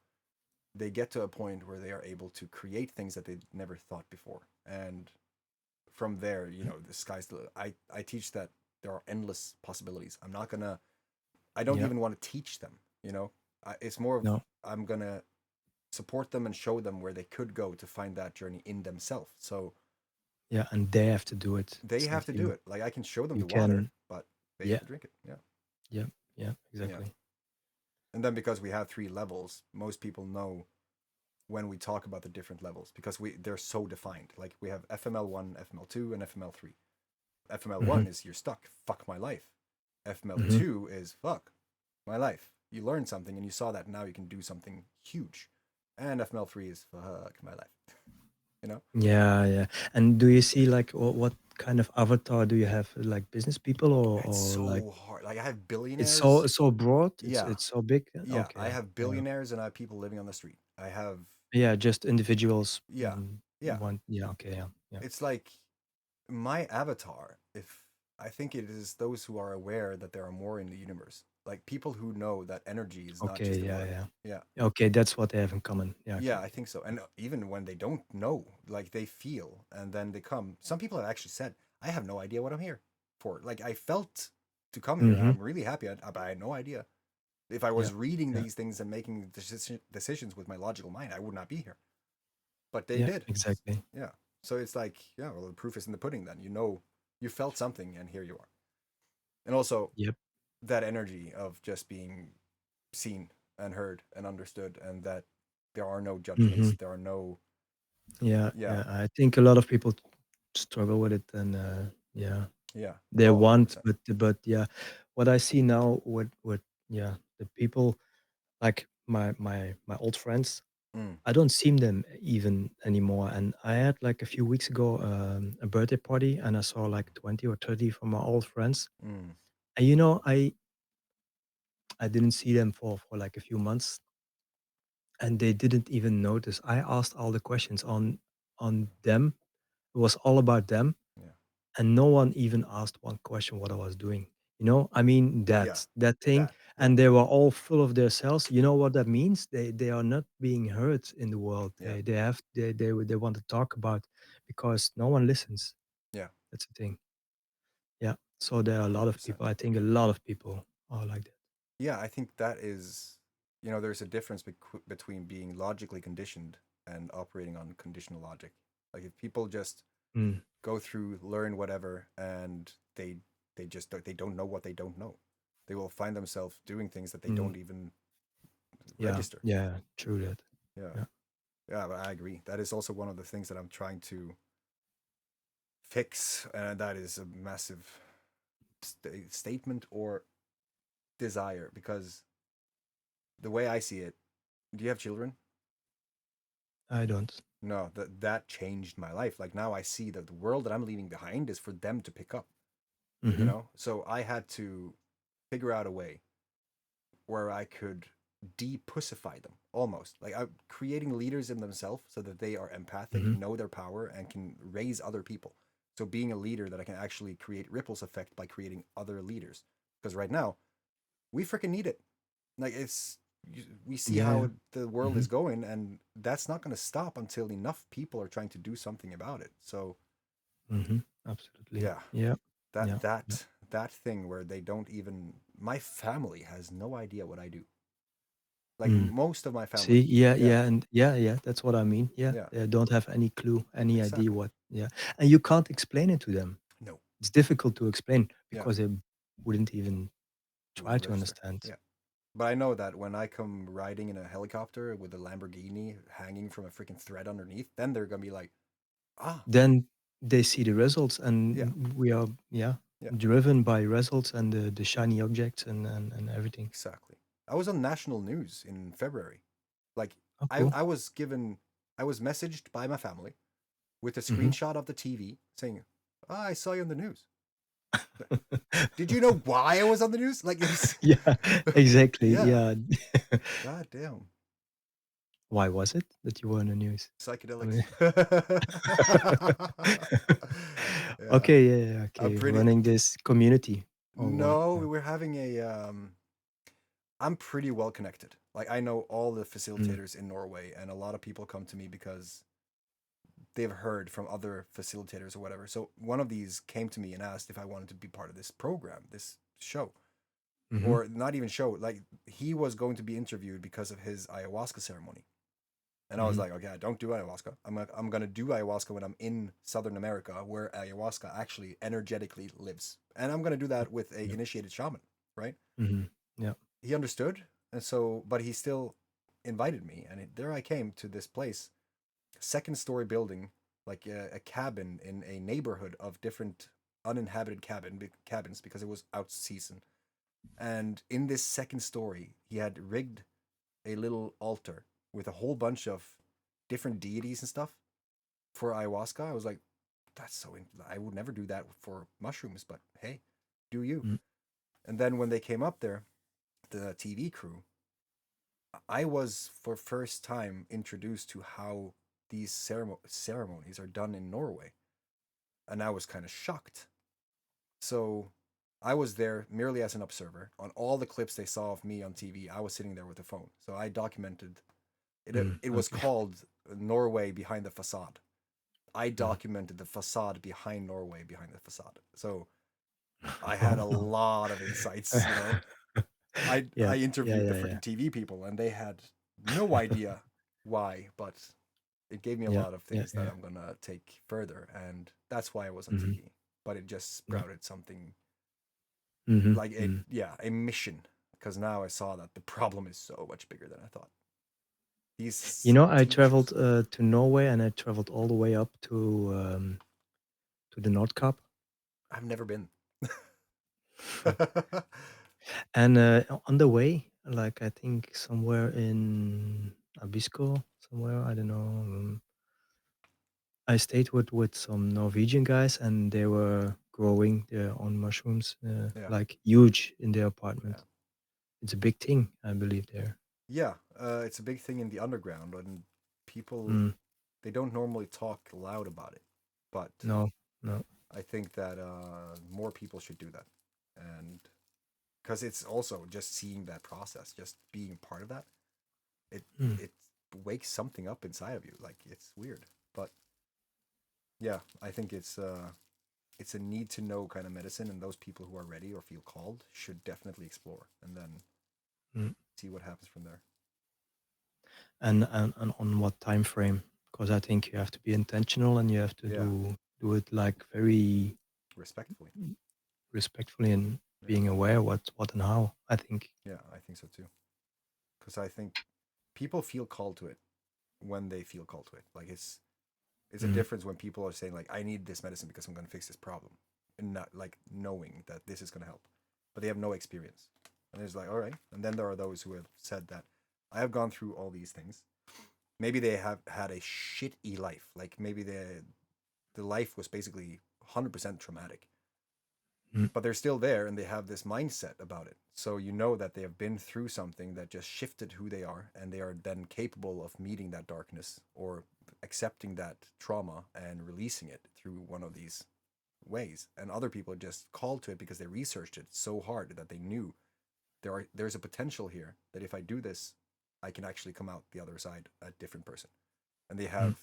they get to a point where they are able to create things that they never thought before. And from there, you know, the sky's the. I teach that there are endless possibilities. I don't yeah. even want to teach them, you know? It's more of, No, I'm going to support them and show them where they could go to find that journey in themselves. So yeah, and they have to do it. they It's have not to do you. it. Like, I can show them You the water, can, but they have yeah, to drink it. Yeah. yeah, yeah, Yeah. exactly. And then because we have three levels, most people know when we talk about the different levels because they're so defined. Like we have FML1, FML2, and FML3. Mm-hmm, FML1 is you're stuck, fuck my life. mm-hmm. FML2 is fuck my life. You learned something and you saw that now you can do something huge. And FML3 is fuck my life. You know? Yeah, yeah. And do you see like what kind of avatar do you have? Like business people It's or like so hard. Like I have it's so billionaires. so broad. Yeah. It's so big. Yeah. I Okay. have Yeah. billionaires and I have people living on the street. I have Yeah, just individuals. yeah. Yeah. One. Yeah. Okay. Yeah. Yeah. It's like my avatar, if I think it is those who are aware that there are more in the universe, like people who know that energy is not Okay. just Yeah. about, Yeah. yeah, Okay. That's what they have in common. Yeah. yeah, Okay. I think so. And even when they don't know, like they feel, and then they come. Some people have actually said, "I have no idea what I'm here for." Like I felt to come here, and Mm-hmm. I'm really happy, but I had no idea. If I Yeah. was reading Yeah. these things and making decisions with my logical mind, I would not be here. But they Yeah. did. Exactly. Yeah. So it's like, yeah, well, the proof is in the pudding. Then you know, you felt something, and here you are. And also, Yep. that energy of just being seen and heard and understood, and that there are no Mm-hmm. judgments, there are no, Yeah. yeah, Yeah. I think a lot of people struggle with it, and yeah, yeah, they oh, want, 100%. but yeah, what I see now with yeah the people like my old friends. Mm, I don't see them even anymore. And I had like a few weeks ago a birthday party, and I saw like 20 or 30 from my old friends. mm, And I didn't see them for like a few months, and they didn't even notice. I asked all the questions on them. It was all about them, yeah, and no one even asked one question what I was doing. I mean yeah, that thing, that, yeah, and they were all full of themselves. You know what that means? They are not being heard in the world. yeah, They want to talk about because no one listens. yeah, That's the thing. Yeah. So there are a lot of 100%. people. I think a lot of people are like that. Yeah, I think that is, there's a difference between being logically conditioned and operating on conditional logic. Like if people just Mm, go through, learn whatever, and they just they don't know what they don't know. They will find themselves doing things that they mm, don't even yeah. register. Yeah. True that. Yeah, Yeah. yeah, but I agree. That is also one of the things that I'm trying to fix, and that is a massive statement or desire because the way I see it, do you have children? I don't. No, that changed my life. Like now I see that the world that I'm leaving behind is for them to pick up, Hmm. So I had to figure out a way where I could depussify them almost. Like I'm creating leaders in themselves so that they are empathic, Hmm. know their power, and can raise other people. So being a leader that I can actually create ripples effect by creating other leaders. Because right now, we freaking need it. Like we see Yeah. Yeah. how the world Hmm. is going, and that's not going to stop until enough people are trying to do something about it. So Hmm. Absolutely. yeah, Yeah. that Yeah. Yeah. that that thing where they don't even my family has no idea what I do. Like Mm. most of my See, family. yeah, Yeah, yeah, and yeah, yeah, that's what I mean. Yeah, yeah, they don't have any clue, any idea exactly. what. Yeah, and you can't explain it to them. No, It's difficult to explain yeah, because they wouldn't even try even to register. understand. Yeah, but I know that when I come riding in a helicopter with a Lamborghini hanging from a freaking thread underneath, then they're gonna be like, ah, Then they see the results, yeah, and we are, yeah, yeah, driven by results and the shiny objects and everything. exactly. I was on national news in February. Like Oh, I, cool. I was given, I was messaged by my family with a Hmm. screenshot of the TV saying, ah, I saw you on the news. Did you know why I was on the news? Like it was, Yeah, exactly. yeah. Yeah. God damn. Why was it that you were in the news? I Psychedelics. mean, Yeah. okay, yeah, yeah, I'm okay. pretty. Running this community or what? No, we Or, were having a. I'm pretty well connected. Like I know all the mm, facilitators in Norway, and a lot of people come to me because they've heard from other facilitators or whatever. So one of these came to me and asked if I wanted to be part of this program, this show, mm-hmm, or not even show. Like he was going to be interviewed because of his ayahuasca ceremony. And I was mm-hmm, like, okay, I don't do ayahuasca. I'm gonna do ayahuasca when I'm in Southern America, where ayahuasca actually energetically lives, and I'm gonna do that with a yeah, initiated shaman, right? mm-hmm, yeah, He understood, and so, but he still invited me, and there I came to this place, second story building, like a cabin in a neighborhood of different uninhabited cabins because it was out season. And in this second story, he had rigged a little altar with a whole bunch of different deities and stuff for ayahuasca. I was like, that's I would never do that for mushrooms, but hey, do you? mm, And then when they came up there, the TV crew, I was for first time introduced to how these ceremonies are done in Norway, and I was kind of shocked. So I was there merely as an observer. On all the clips they saw of me on TV, I was sitting there with a phone. So I documented it. It was okay. called Norway Behind the Facade. I Mm. documented the facade behind Norway behind the facade. So I had a Oh. lot of insights. Yeah, I yeah, interviewed the yeah, yeah, freaking TV people, and they had no idea why, but it gave me a yeah, lot of yeah, things that yeah. I'm gonna take further, and that's why I was on Mhm, TV. But it just yeah, sprouted something mhm, like mm. a mission, because now I saw that the problem is so much bigger than I thought. You These know, I traveled teachers, to Norway and I traveled all the way up to the North Cape. I've never been. And on the way, like I think somewhere in Abisko, somewhere I don't know. I stayed with some Norwegian guys, and they were growing their own mushrooms, Yeah, like huge in their yeah. apartment. It's a big thing, I believe there. Yeah, it's a big thing in the underground, and people Mm, they don't normally talk loud about it. But no, no. I think that more people should do that, and because it's also just seeing that process, just being part of that, it Mm, it wakes something up inside of you. Like it's weird, but yeah, I think it's a need to know kind of medicine, and those people who are ready or feel called should definitely explore, and then mm. see what happens from there. And on what time frame? Because I think you have to be intentional and you have to Yeah, do it like very respectfully. respectfully and Yeah, being aware what and how. I think. yeah, I think so too. Because I think people feel called to it when they feel called to it. Like it's a Mm, difference when people are saying like I need this medicine because I'm going to fix this problem, and not like knowing that this is going to help, but they have no experience. And it's like all right. And then there are those who have said that I have gone through all these things. Maybe they have had a shitty life. Like maybe the life was basically 100% traumatic, mm, but they're still there and they have this mindset about it. So you know that they have been through something that just shifted who they are, and they are then capable of meeting that darkness or accepting that trauma and releasing it through one of these ways. And other people are just called to it because they researched it so hard that they knew there's a potential here that if I do this, I can actually come out the other side a different person. And they mm. have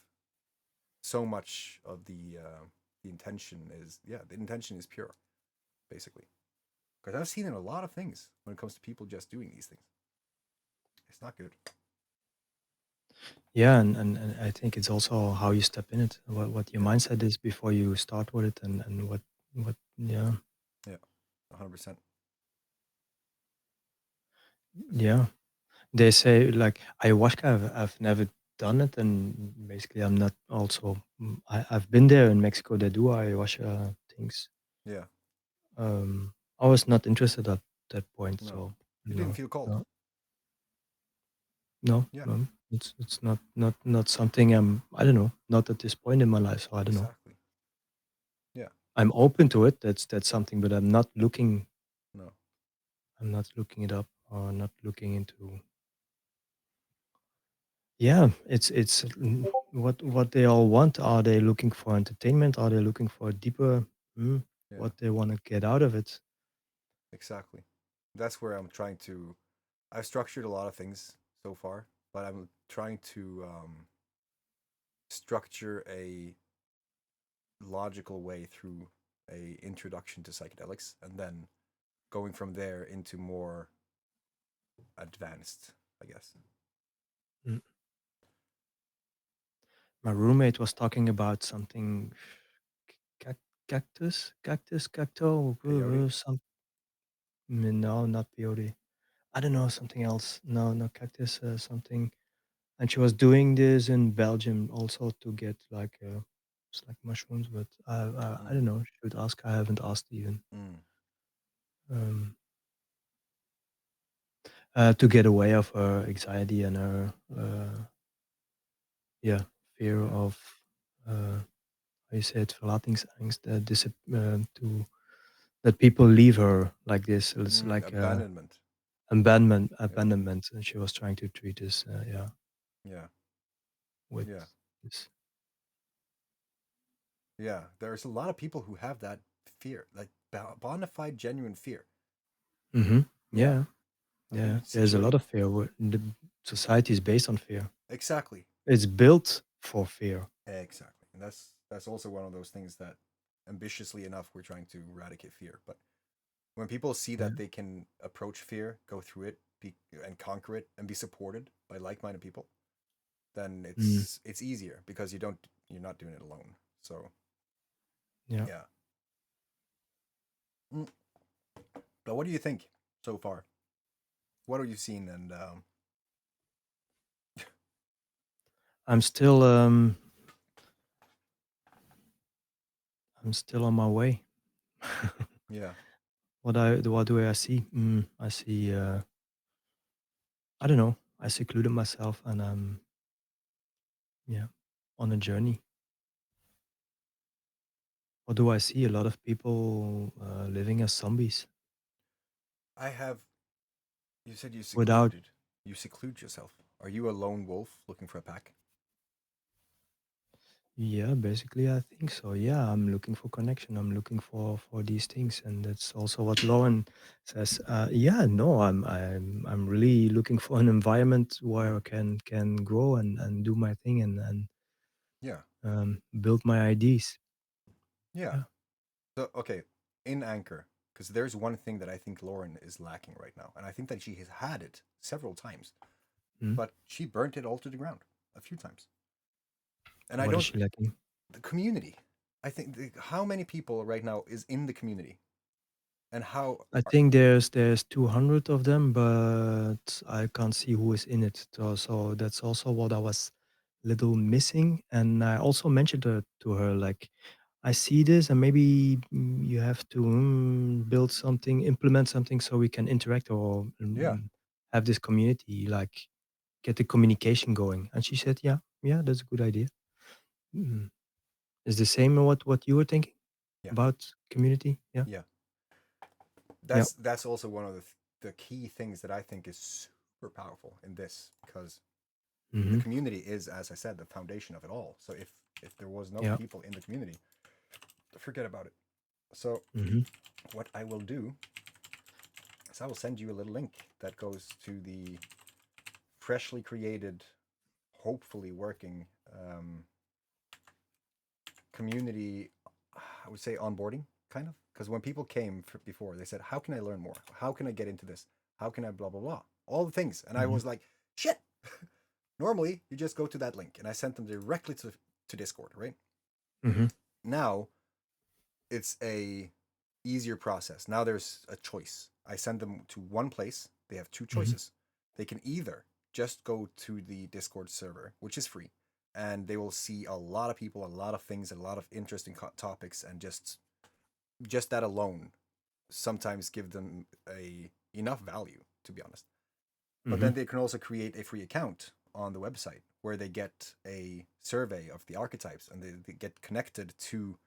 so much of the intention is, yeah, the intention is pure basically. Because I've seen it in a lot of things when it comes to people just doing these things. It's not good. Yeah, and I think it's also how you step in it, what your Yeah, mindset is before you start with it, and what yeah, yeah, 100%. yeah. They say like ayahuasca. I've never done it, and basically I'm not also. I've been there in Mexico. They do ayahuasca things. Yeah, I was not interested at that point, no, so you didn't no, feel called. no, no, Yeah, no. It's not something I'm. I don't know. Not at this point in my life, so I don't know. exactly. Yeah, I'm open to it. That's something, but I'm not looking. No. I'm not looking it up or not looking into. Yeah, what they all want. Are they looking for entertainment? Are they looking for deeper, Yeah. what they want to get out of it? Exactly. That's where I'm trying to. I've structured a lot of things so far, but I'm trying to structure a logical way through a introduction to psychedelics, and then going from there into more advanced, I guess. Mm. My roommate was talking about something, cacto, Peyote. some. No, not peyote. I don't know, something else. No, no cactus, something. And she was doing this in Belgium also to get like it's like mushrooms, but I Mm. don't know. Should ask. I haven't asked even. Mm. Um, to get away of her anxiety and her yeah, fear Yeah. of uh, how you say it, verlatingsangst, to that people leave her like this. It's Mm. like Abandonment. Yeah. abandonment, and she was trying to treat this, yeah, Yeah. with Yeah. this. Yeah. There's a lot of people who have that fear, like bona fide, genuine fear. Hmm. Yeah. Yeah, I think yeah. There's a lot security. of fear. The society is based on fear. Exactly. It's built for fear. Exactly. And that's also one of those things that ambitiously enough we're trying to eradicate fear. But when people see Yeah. that they can approach fear, go through it, and conquer it, and be supported by like-minded people, then Mm, it's easier because you're not doing it alone. So yeah. yeah. Mm. But what do you think so far? What have you seen? And I'm still I'm still on my way. yeah, What do I see? I see. I don't know. I secluded myself, and I'm, yeah, on a journey. What do I see? A lot of people living as zombies I have. You said you without. secluded. You seclude yourself. Are you a lone wolf looking for a pack? Yeah, basically, I think so. Yeah, I'm looking for connection. I'm looking for these things, and that's also what Lauren says. Yeah, no, I'm really looking for an environment where I can grow and do my thing and Yeah, build my ideas. yeah. Yeah. So okay, in Anchor, because there's one thing that I think Lauren is lacking right now, and I think that she has had it several times, Mm. but she burnt it all to the ground a few times. And I What is don't. she lacking? The community. I think how many people right now is in the community, and how I think there's 200 of them, but I can't see who is in it. So that's also what I was little missing. And I also mentioned to her like, I see this, and maybe you have to build something, implement something, so we can interact or yeah, have this community, like get the communication going. And she said, yeah, yeah, that's a good idea. Mm. Is the same what you were thinking yeah, about community? Yeah, yeah. yeah. That's also one of the key things that I think is super powerful in this because the Hmm. community is, as I said, the foundation of it all. So if there was no Yeah. people in the community, forget about it. So Hmm. what I will do is I will send you a little link that goes to the freshly created, hopefully working community. I would say onboarding kind of because when people came before, they said, "How can I learn more? How can I get into this? How can I blah blah blah?" All the things, and I Hmm. was like, "Shit." Normally, you just go to that link, and I sent them directly to Discord. Right Hmm. now, it's a easier process. Now there's a choice. I send them to one place. They have two Hmm. choices. They can either just go to the Discord server, which is free, and they will see a lot of people, a lot of things, a lot of interesting topics, and just that alone sometimes give them a enough value, to be honest. But Hmm. then they can also create a free account on the website where they get a survey of the archetypes and they get connected to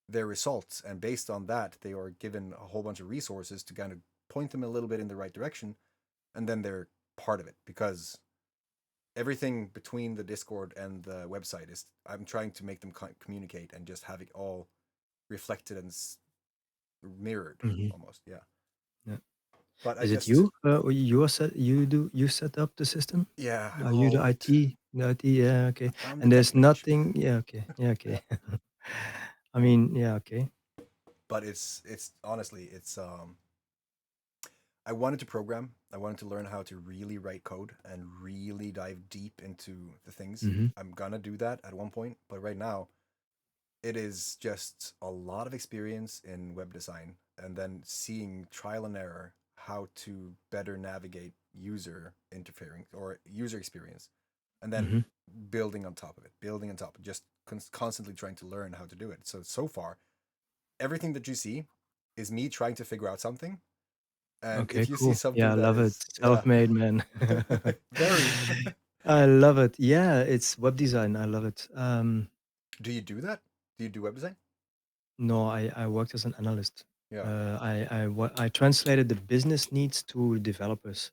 their results, and based on that, they are given a whole bunch of resources to kind of point them a little bit in the right direction, and then they're part of it because everything between the Discord and the website is I'm trying to make them communicate and just have it all reflected and mirrored Hmm. almost. Yeah, Yeah. but I Is it just you? You set up the system? yeah Are you all the of it. IT? The IT, yeah, okay. I'm the And tech there's mage, nothing, yeah, okay, yeah, okay. I mean, yeah, okay. but it's honestly it's. I wanted to program. I wanted to learn how to really write code and really dive deep into the things. Hmm. I'm gonna do that at one point, but right now it is just a lot of experience in web design and then seeing trial and error how to better navigate user interfering or user experience and then Hmm. building on top of it, building on top, just constantly trying to learn how to do it. So far, everything that you see is me trying to figure out something. And Okay, if you see cool. Yeah, something I that love it. is, yeah, Self-made, man. very. I love it. Yeah, it's web design. I love it. Do you do that? Do you do web design? No, I worked as an analyst. Yeah. I translated the business needs to developers,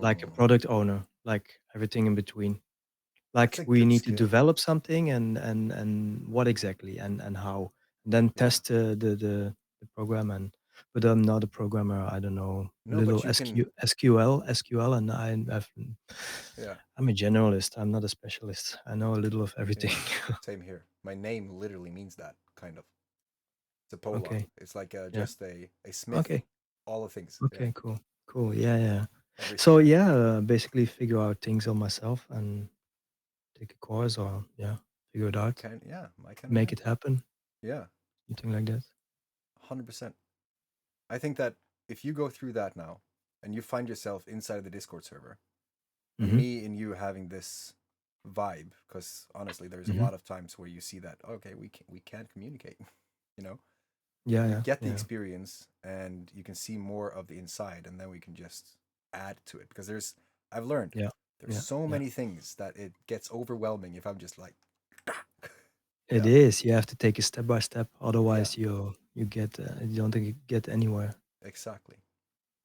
like a Mm, product owner, like everything in between. that's Like a we good need to skill. develop something and what exactly and how. Then Yeah. test the program and but I'm not a programmer. I don't know No, little but you can. SQL, and Yeah. I'm a generalist. I'm not a specialist. I know a little of everything. Yeah. Same here. My name literally means that, kind of. It's a pola. Okay. It's like Yeah. just a smith, Okay. all the things. Yeah. Okay. Cool. Cool. Yeah. Yeah. Everything. So yeah, basically figure out things on myself and take a course or yeah, figure it out, Yeah, I can make it imagine. happen, Yeah, something like that. 100%. I think that if you go through that now and you find yourself inside of the Discord server and Hmm. me and you having this vibe, because honestly, there's a Hmm. lot of times where you see that, okay, we can't communicate, you know? Yeah. You Yeah. get the Yeah. experience and you can see more of the inside and then we can just add to it because I've learned Yeah. there's Yeah. so Yeah. many things that it gets overwhelming if I'm just like It yeah, is. You have to take it step by step. yeah, Otherwise, you don't think you get anywhere. exactly.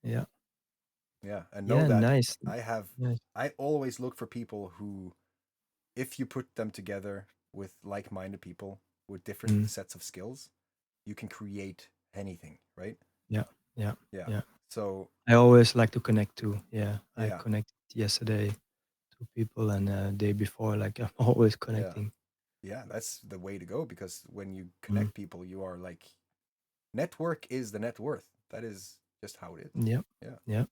Yeah. Yeah, and know Yeah. that Nice. I have Nice. I always look for people who if you put them together with like-minded people with different Mm. sets of skills, you can create anything, right? Yeah. Yeah. Yeah. Yeah. So, I always like to connect too. Yeah. I yeah. connected yesterday to people and day before. Like I'm always Yeah. connecting. Yeah, that's the way to go because when you Mm. connect people, you are like network is the net worth. That is just how it is. Yeah. Yeah. Yeah.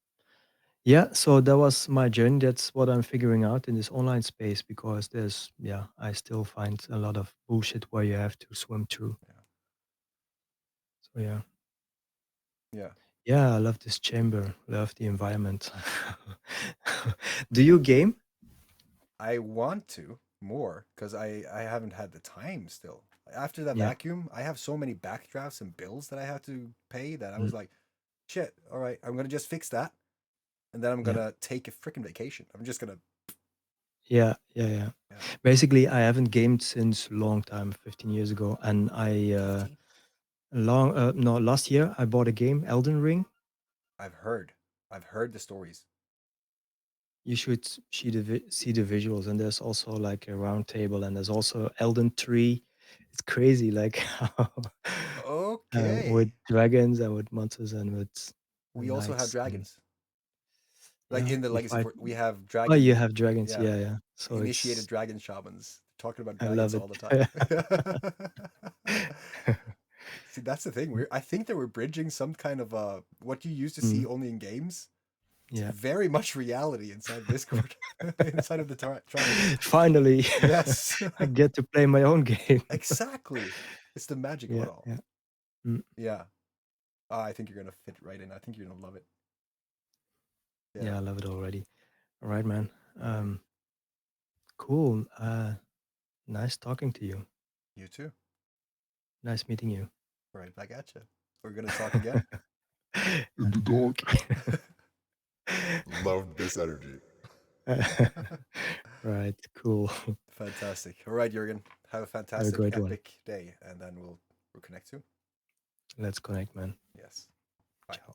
Yeah, so that was my journey. That's what I'm figuring out in this online space because yeah, I still find a lot of bullshit where you have to swim through. Yeah. So yeah, Yeah. yeah, I love this chamber, love the environment. Do you game? I want to more because I haven't had the time still. After that Yeah. vacuum, I have so many backdrafts and bills that I have to pay that I Mm, was like, shit, all right, I'm gonna just fix that and then I'm yeah, gonna take a freaking vacation. I'm just gonna yeah, yeah, yeah. yeah. Basically, I haven't gamed since long time, 15 years ago, and I 15. long no last year I bought a game, Elden Ring. I've heard. I've heard the stories. You should see the visuals, and there's also like a round table, and there's also Elden Tree. It's crazy, like how with Okay. dragons and with monsters and with We also have knights. And dragons. Like yeah, in the you legacy fight. port, we have Oh, you dragon, have dragons. yeah, Yeah, yeah. So initiated it's dragon shamans talking about I love dragons it. all the time. See, that's the thing. I think that we're bridging some kind of what you used to see Mm, only in games to yeah. very much reality inside Discord, inside of the tribe. Finally, Yes, I get to play my own game. exactly. It's the magic of Yeah, it all. yeah. Mm, Yeah. I think you're gonna fit right in. I think you're gonna love it. Yeah. yeah, I love it already. All right, man. Alrighty. Cool. Nice talking to you. You too. Nice meeting you. Right back at you. We're gonna talk again. In the dark. Love this energy. Right, cool. Fantastic. All right, Jurgen. Have a Have a fantastic, great one. epic day, and then we'll We'll connect soon. Let's connect, man. Yes. Bye. Ciao.